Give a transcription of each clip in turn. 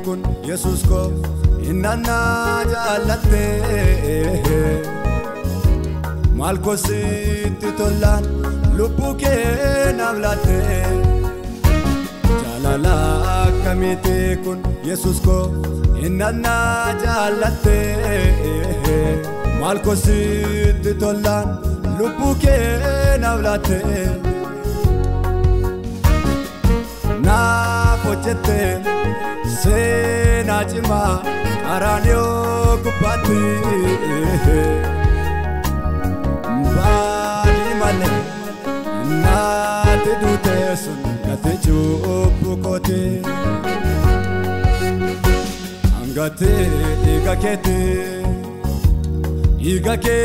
kun Yesus ko inanna jalatte malko sitti tollan lubbu kee namlatte jalala kamite kun Yesus ko inanna jalatte malko sitti tollan lubbu kee namlatte na pochette se najma aranyo kupati bali mane na te dute sun kate chupukote angate igake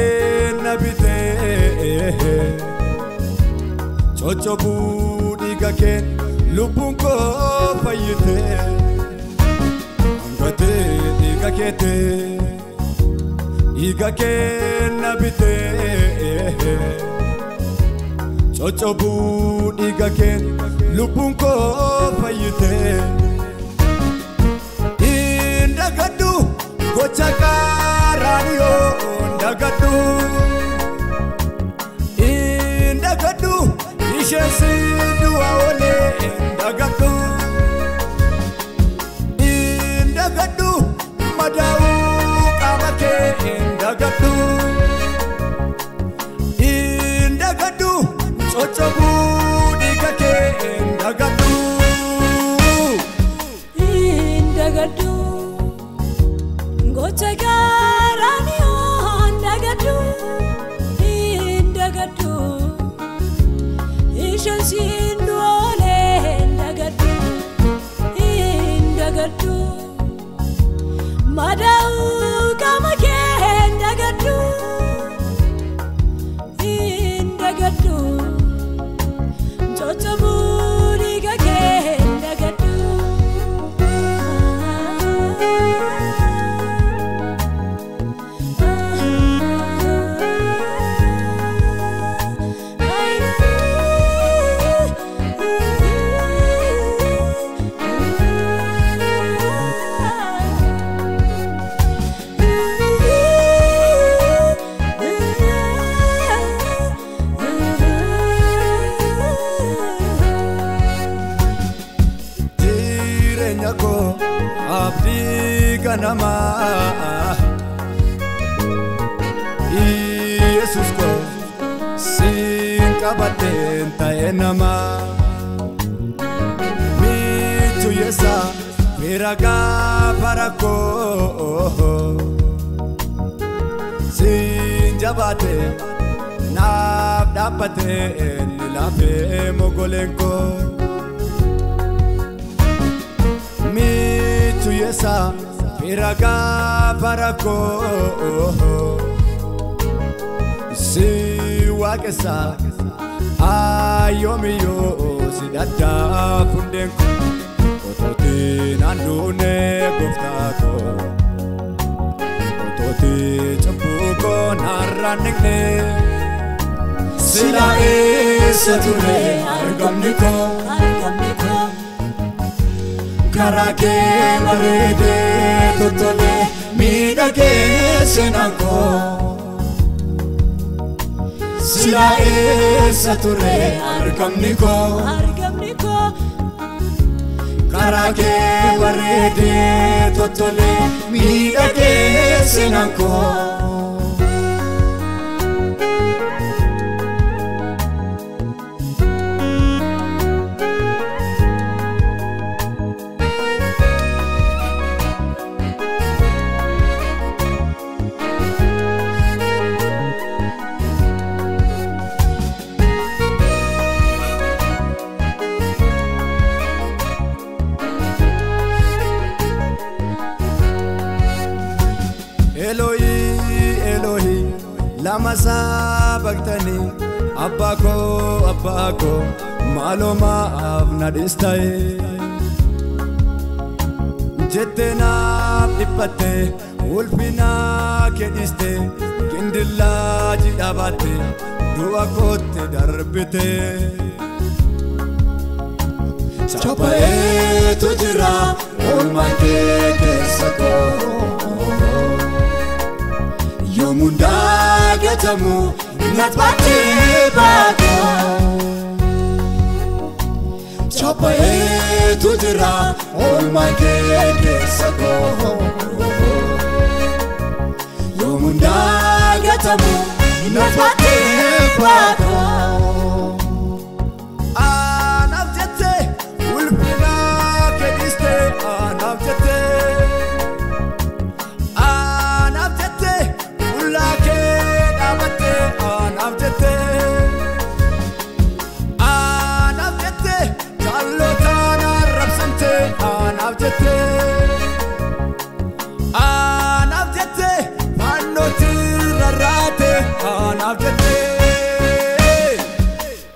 nabite chochobu igake lubunko fayite igake nabite chochobu igake lubunko fayite indagadu gochakaraniyo indagadu ishesi duaole indagadu madau kamake indagadu chochobu digake indagadu gochakarani indagadu ishansindole indagadu madau kamake indagadu chochobu digake indagadu abdi kanama Yesus ko sinkabaten taenama mitu yesa viraga parako sinjabate nabdapate nilafe mogolenko yesa viraga parako si wakesa ayomiyo sidada fundenko ototi nandune goftako ototi champuko narranekne sila esature argamniko karake marede totole midage senanko sila esature argamniko karake marede totole midage senanko Gamasa bagtani Abbako Maloma avnadistai Jetena ipate Ulfina kediste Kindilla jidabate Dua kote darbite Chapae tujra Olmake kesako Yomunda gatamu Natbate bago Chapae tujra Olmake kesako Yomunda gatamu Natbate bago Anavjete Ulfina kediste Anavjete Anavjete Ulake dabate Anavjete Anavjete Jalotana rapsante Anavjete Anavjete Vanoti rarate Anavjete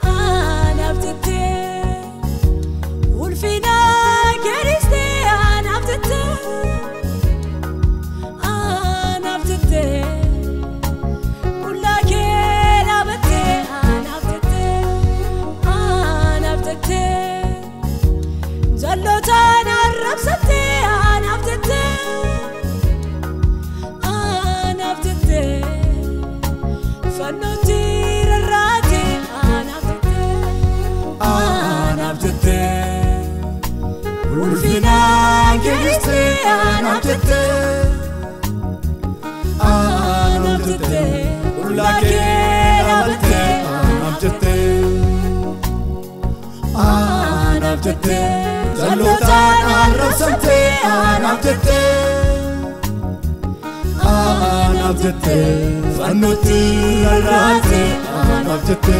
Anavjete Ulfina kediste Anavjete Anavjete Ulake dabate Anavjete Anavjete Jalotana rapsante Anavjete Anavjete Fanoti rarate Anavjete Ulfina kediste Anavjete Anavjete Ulake dabate Anavjete Anavjete Jalotana rapsante Anavjete Anavjete Vanoti rarate Anavjete